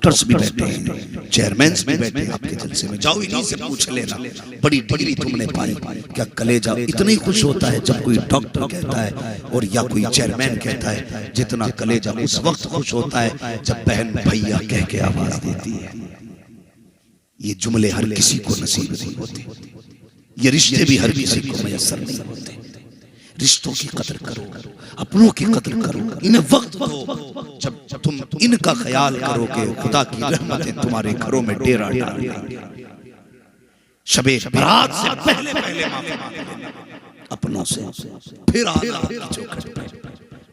Doctors भी बैठे हैं, चेयरमैन भी बैठे हैं आपके जलसे में, जाओ इन्हीं से पूछ लेना बड़ी डिग्री तुमने पाई। क्या कलेजा इतना ही खुश होता है जब कोई डॉक्टर कहता है और या कोई चेयरमैन कहता है, जितना कलेजा उस वक्त खुश होता है जब बहन भैया कह के आवाज देती है। ये जुमले हर किसी को नसीब नहीं होते, ये रिश्ते भी हर किसी को मयसर नहीं होते। रिश्तों की कदर करो, अपनों की कदर करो, इन्हें वक्त दो। जब तुम इनका ख्याल करोगे खुदा की रहमतें तुम्हारे घरों में डेरा डालेंगी। शबे बारात से पहले पहले माफी मांग लेना अपनों से, फिर आना आपकी चौखट पे।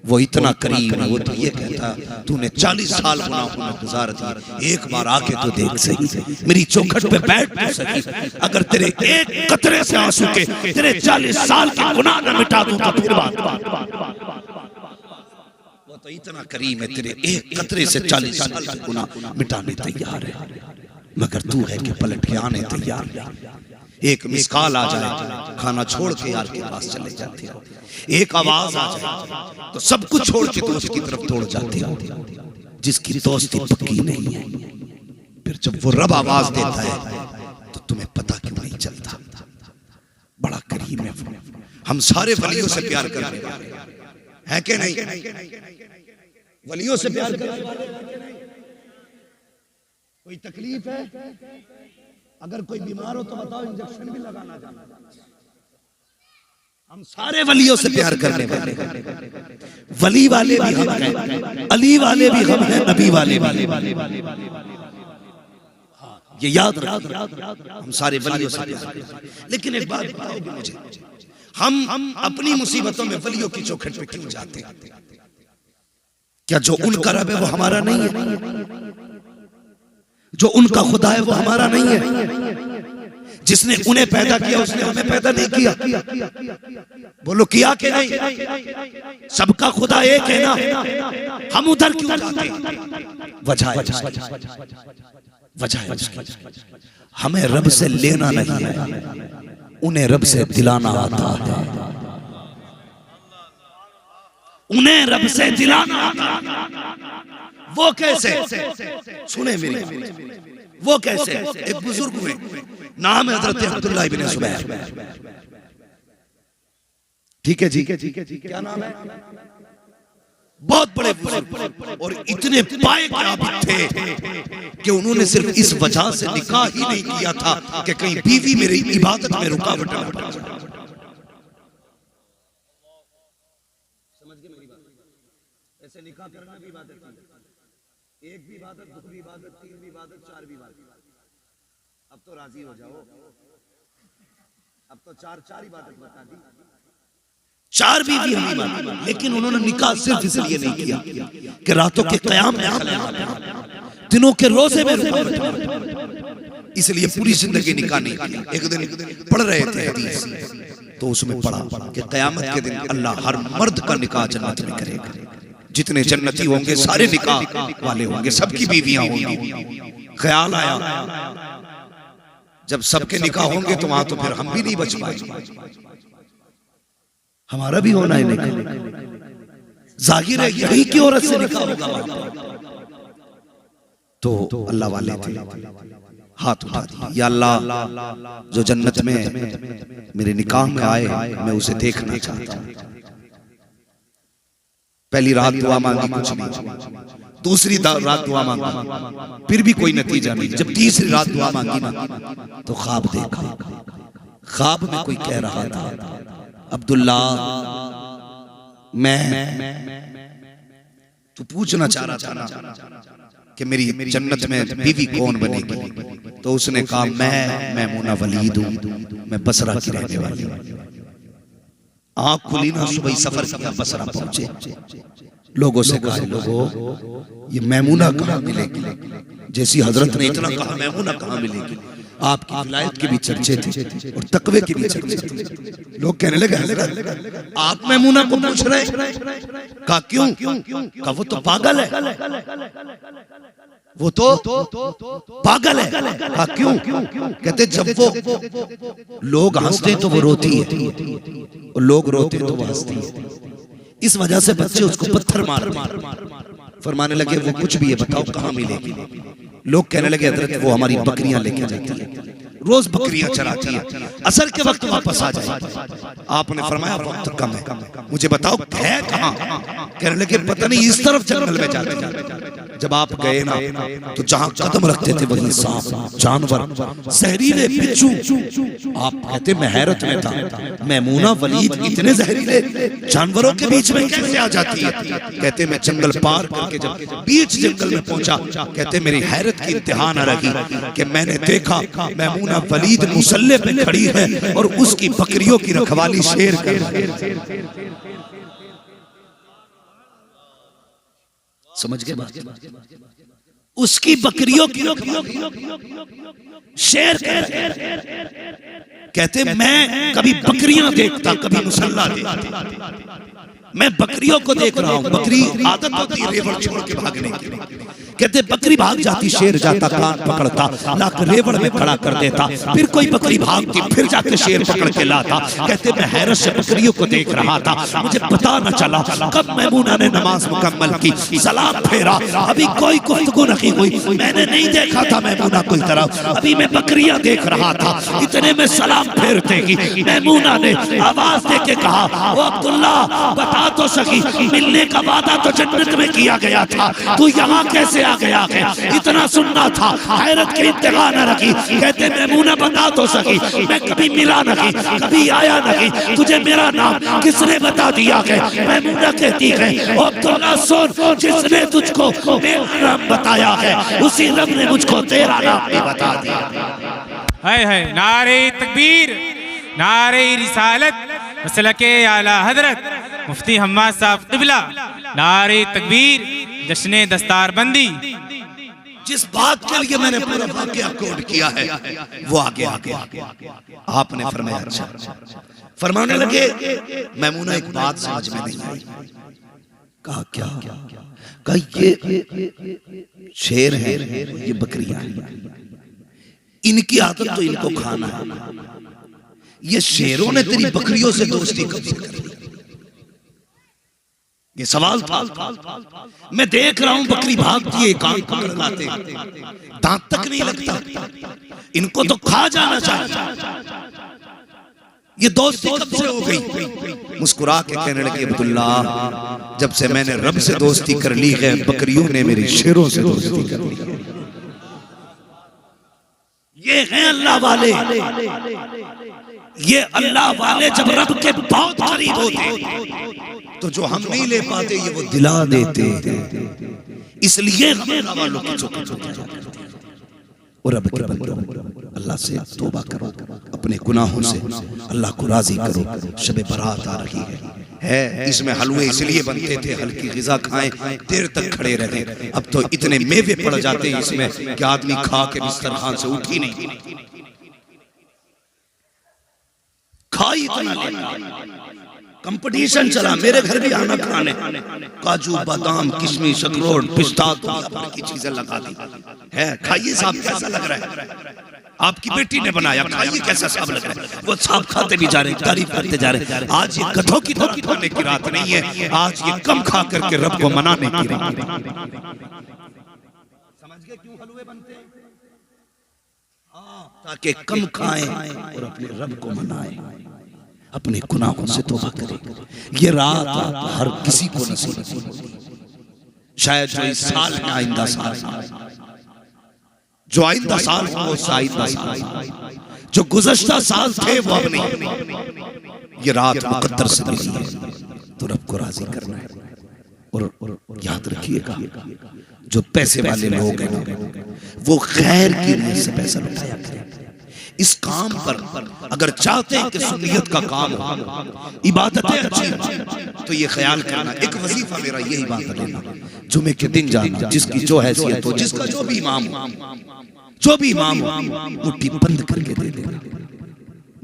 वो इतना करीब है, वो तो ये कहता तूने 40 साल गुनाहों में गुजार दिए, एक बार आके तो देख सही, मेरी चौखट पे बैठ तो सही। अगर तेरे एक कतरे से आंसू के तेरे 40 साल के गुनाह न मिटा दूं तो फिर बात। वो तो इतना करीम है, तेरे एक कतरे से 40 साल के गुनाह मिटाने तैयार है, मगर तू है कि पलट के आने तैयार है। एक मिस कॉल आ जाए, खाना छोड़ के यार के पास चले जाते हो। एक आवाज आ जाए तो सब कुछ छोड़ के दोस्त की तरफ दौड़ जाते हो, जिसकी दोस्ती पक्की नहीं है। फिर जब वो रब आवाज देता है तो तुम्हें पता क्यों नहीं चलता। बड़ा करीम है। हम सारे वलियों से प्यार करने वाले हैं कि नहीं? वलियों से प्यार करने वाले कोई तकलीफ है? अगर कोई बीमार हो तो बताओ, इंजेक्शन भी लगाना जाना। हम सारे वलियों से प्यार करने वाले, वली वाले भी हम हैं, अली वाले भी हम हैं, नबी वाले भी। ये याद रखिए, हम सारे वलियों से प्यार। लेकिन एक बात बताओगे मुझे, हम अपनी मुसीबतों में वलियों की चौखट पे क्यों जाते हैं? क्या जो उनका रब है वो हमारा नहीं है? जो उनका खुदा है वो हमारा नहीं है? जिसने उन्हें पैदा किया उसने हमें पैदा नहीं किया? बोलो किया कि नहीं? सबका खुदा एक है ना, हम उधर क्यों जाते? वजह है हमें रब से लेना नहीं है, उन्हें रब से दिलाना आता है। उन्हें रब से दिलाना आता है। वो कैसे? सुने मेरी, वो कैसे? एक बुजुर्ग हुए, नाम है हजरत अब्दुल्लाह इब्न जुबैर। ठीक है जी, क्या नाम है? बहुत बड़े बुजुर्ग और इतने पाए काबिल थे कि उन्होंने सिर्फ इस वजह से निकाह ही नहीं किया था कि कहीं बीवी मेरी इबादत में रुकावट न पड़ जाए। समझ गए मेरी बात? ऐसे निकाह करना भी इबादत है, एक भी इबादत, दो भी इबादत, तीन भी इबादत, चार भी इबादत। अब तो राजी हो जाओ, अब तो चार इबादत बता दी, चार भी हम इबादत। लेकिन उन्होंने निकाह सिर्फ इसलिए नहीं किया कि रातों के क़याम में, दिनों के रोजे में, इसलिए पूरी जिंदगी निकाह नहीं किया। एक दिन पढ़ रहे थे हदीस, तो उसमें पढ़ा कि क़यामत के दिन अल्लाह हर मर्द का निकाह जन्नत में करेगा। जितने जन्नती होंगे सारे निकाह वाले होंगे, सबकी बीवियां होंगी। ख्याल आया जब सबके निकाह होंगे तो वहां तो फिर हम भी नहीं बच पाएंगे, हमारा भी होना है निकाह। जाहिर है यही की औरत से निकाह होगा वहां। तो अल्लाह वाले थे, हाथ उठा दिया, या अल्लाह जो जन्नत में मेरे निकाह में आए मैं उसे देखना चाहता हूं। पहली रात दुआ मांगी, कुछ नहीं। दूसरी रात दुआ मांगी, फिर भी कोई नतीजा नहीं। जब तीसरी रात दुआ मांगी ना तो ख्वाब देखा। ख्वाब में कोई कह रहा था, अब्दुल्ला तू पूछना चाह रहा था ना कि मेरी जन्नत में बीवी कौन बनेगी? तो उसने कहा मैं मैमूना वलीद हूं, मैं बसरा की रहने वाली हूं। आँख खुली ना, सुबह सफर किया, बसरा पहुंचे। लोगों से कहा, लोगों ये मैमूना कहाँ मिलेगी? जैसी हजरत ने इतना कहा मैमूना कहाँ मिलेगी, आपकी विलायत के भी चर्चे थे और तकवे के भी चर्चे थे। लोग कहने लगे आप मैमूना को पूछ रहे? कहा क्यों? कहा वो तो पागल है, वो तो पागल है। कहा क्यों? कहते जब वो लोग हंसते तो वो रोती है और लोग रोते तो वो हंसती है। इस वजह से बच्चे उसको पत्थर मारते, फरमाने लगे वो कुछ भी है, बताओ कहाँ मिलेगी। लोग कहने लगे हजरत वो हमारी बकरियां लेके जाती है, रोज बकरियां चराती है, असर के वक्त वापस आ जाए। आपने फरमाया वक्त कम है, मुझे बताओ है कहाँ। कहने लगे पता नहीं, इस तरफ जंगल में जाते। जब आप गए ना तो जहां कदम रखते थे वहीं सांप, जानवर, जहरीले बिच्छू। आप कहते मैं हैरत में था, मैमूना वलीद इतने जहरीले जानवरों के बीच में कैसे आ जाती है। कहते मैं जंगल पार करके जब बीच जंगल में पहुंचा, कहते मेरी हैरत की इंतहा न रही कि मैंने देखा मैमूना वलीद मुसल्ले पे खड़ी है और उसकी बकरियों की रखवाली शेर कर रही है। समझ गए बात? उसकी बकरियों की शेर कहते मैं कभी बकरियां देखता, कभी मुसल्ला देखता। मैं बकरियों को देख रहा हूं, बकरी आदत होती है रेवड़ छोड़ के भागने की। कहते बकरी भाग जाती, शेर जाता, कान पकड़ता, लाकर रेवड़ में खड़ा कर देता, फिर कोई बकरी भागती, फिर जाके शेर पकड़ के लाता। कहते मैं हैरत से बकरियों को देख रहा था, मुझे पता न चला कब मैमूना ने नमाज मुकम्मल की, सलाम फेरा, अभी कोई गुफ्तगू नहीं हुई, मैंने नहीं देखा था मैमूना कोई तरफ, अभी मैं बकरियां देख रहा था, इतने में सलाम फेरते ही मैमूना ने आवाज दे के कहा, ओ अब्दुल्ला बता तो सकी, मिलने का वादा तो जन्नत में किया गया था, तू यहाँ कैसे आ गया है। इतना सुनना था, हैरत की इंतहा न रखी। कहते मैमूना बता तो सकी, मैं कभी मिला नहीं, कभी आया नहीं, तुझे मेरा नाम किसने बता दिया है। मैमूना कहती है ओ अब्दुल्ला सुन, जिसने तुझको मेरा नाम बताया है उसी रब ने मुझको तेरा नाम भी बता दिया। है नारे तकबीर, नारे रिसालत, मसलके आला हजरत मुफ्ती हम्माद साहब क़िबला, नारे तकबीर, जश्ने दस्तारबंदी। जिस बात के लिए मैंने पूरा वाक़या कोड किया है वो आगे आगे आपने फरमाया। अच्छा फरमाने लगे मैमूना एक बात समझ में नहीं आई। कहा क्या? कहा ये शेर है, ये बकरियां, इनकी आदत तो इनको खाना है, ये शेरों ने तेरी बकरियों से दोस्ती कब से कर ली? ये सवाल था। मैं देख रहा हूं बकरी भागती है, कान पकड़ लाते, दांत तक नहीं लगता, इनको तो खा जाना चाहिए, ये दोस्ती कब से हो गई? मुस्कुरा के कहने लगे अब्दुल्ला जब से मैंने रब से दोस्ती कर ली है, बकरियों ने मेरी शेरों से दोस्ती कर ली। ये हैं अल्लाह वाले, ये अल्लाह वाले जब रब के बहुत करीब होते तो जो हम नहीं ले पाते ये वो दिला देते, इसलिए हम अल्लाह वालों की चौकी चौकी और रब के बंदों अल्लाह से तौबा करो, अपने गुनाहों से अल्लाह को राजी करो। शब बारात आ रही है, इसमें हलवे इसलिए बनते थे हल्की ग़िज़ा खाएं, देर तक खड़े रहें। अब तो इतने मेवे पड़ जाते हैं इसमें कि आदमी खा के बिस्तरखान से उठ ही नहीं, खाई इतना कंपटीशन चला। मेरे घर भी आना खाने, काजू बादाम किशमिश अखरोट पिस्ता की चीजें लगा दी है, खाइए साहब कैसा लग रहा है, आपकी बेटी ने बनाया, खाइए कैसा साहब लग रहा है। वो साहब खाते भी जा रहे, तारीफ करते जा रहे। आज ये गधों की तरह खाने की रात नहीं है, आज ये कम खा करके रब को मनाने की रात। समझ गए क्यों हलवे बनते हैं? ताकि कम खाएं और अपने रब को मनाएं, अपने गुनाहों से तौबा करें। ये रात हर किसी को नसीब नहीं, शायद जो इस साल में आइंदा साल, जो आइंदा साल वो आइंदा साल, जो गुज़श्ता साल थे वो अब नहीं। ये रात मुकद्दर से मिली है तो रब को राजी करना है। और याद रखिएगा जो पैसे वाले लोग हैं वो खैर की नीयत से पैसा लुटाया करें। इस काम पर अगर चाहते हैं कि सुन्नियत का काम हो, इबादतें अच्छी हो, तो ये ख्याल करना, एक वजीफा मेरा यही बात लेना, जुमे के दिन जाना, जिसकी जो हैसियत हो, जिसका जो भी इमाम हो, जो भी इमाम हो, मुट्ठी बंद करके दे देना,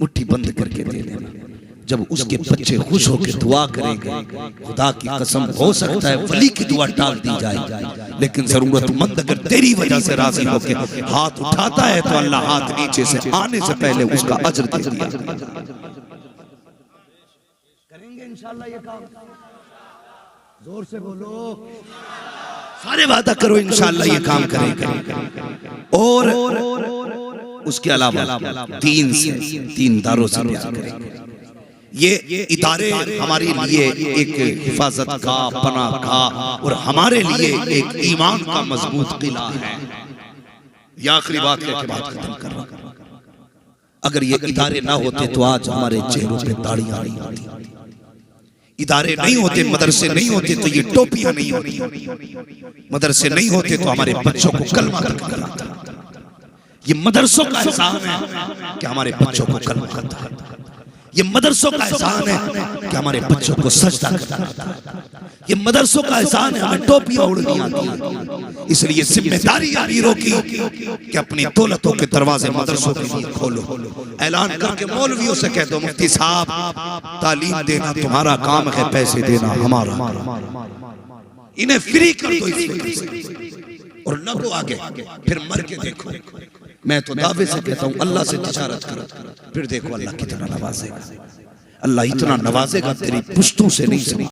मुट्ठी बंद करके दे देना। जब उसके बच्चे खुश होकर दुआ करेंगे, खुदा की कसम हो सकता है वली की दुआ टाल दी जाए, लेकिन जरूरतमंद अगर तेरी वजह से राजी होकर हाथ उठाता है तो अल्लाह हाथ नीचे से आने से पहले उसका अजर दे दिया। करेंगे इंशाअल्लाह ये काम, जोर से बोलो सारे वादा करो इंशाअल्लाह ये काम करेंगे। और उसके अलावा तीन दारों से प्यार करेंगे। ये इदारे हमारे लिए एक हिफाजत का, पनाह का और हमारे लिए एक ईमान का मजबूत किला है। ये आखिरी बात के बाद खत्म कर रहा हूं। अगर ये इदारे ना होते तो आज हमारे चेहरों पे दाढ़ियां नहीं होती, इदारे नहीं होते, मदरसे नहीं होते तो ये टोपियां नहीं होती, मदरसे नहीं होते तो हमारे बच्चों को कलमा करना आता। ये मदरसों का एहसान है कि हमारे बच्चों को कलमा करता है। ये मदरसों का एहसान है कि हमारे बच्चों को सजदा करना आता है। ये मदरसों का एहसान है हमें टोपियां उड़नी आती है। इसलिए जिम्मेदारी अमीरों की कि अपनी दौलतों के दरवाजे मदरसों के लिए खोलो। ऐलान करके मौलवियों से कह दो, मुफ्ती साहब तालीम देना तुम्हारा काम है, पैसे देना हमारा। इन्हें फ्री कर दो इस फिक्र से और न को आगे, फिर मर के देखो। मैं तो दावे से कहता हूं अल्लाह से तिजारत करो, फिर देखो अल्लाह कितना नवाजेगा। अल्लाह इतना नवाजेगा तेरी पुश्तों से नहीं।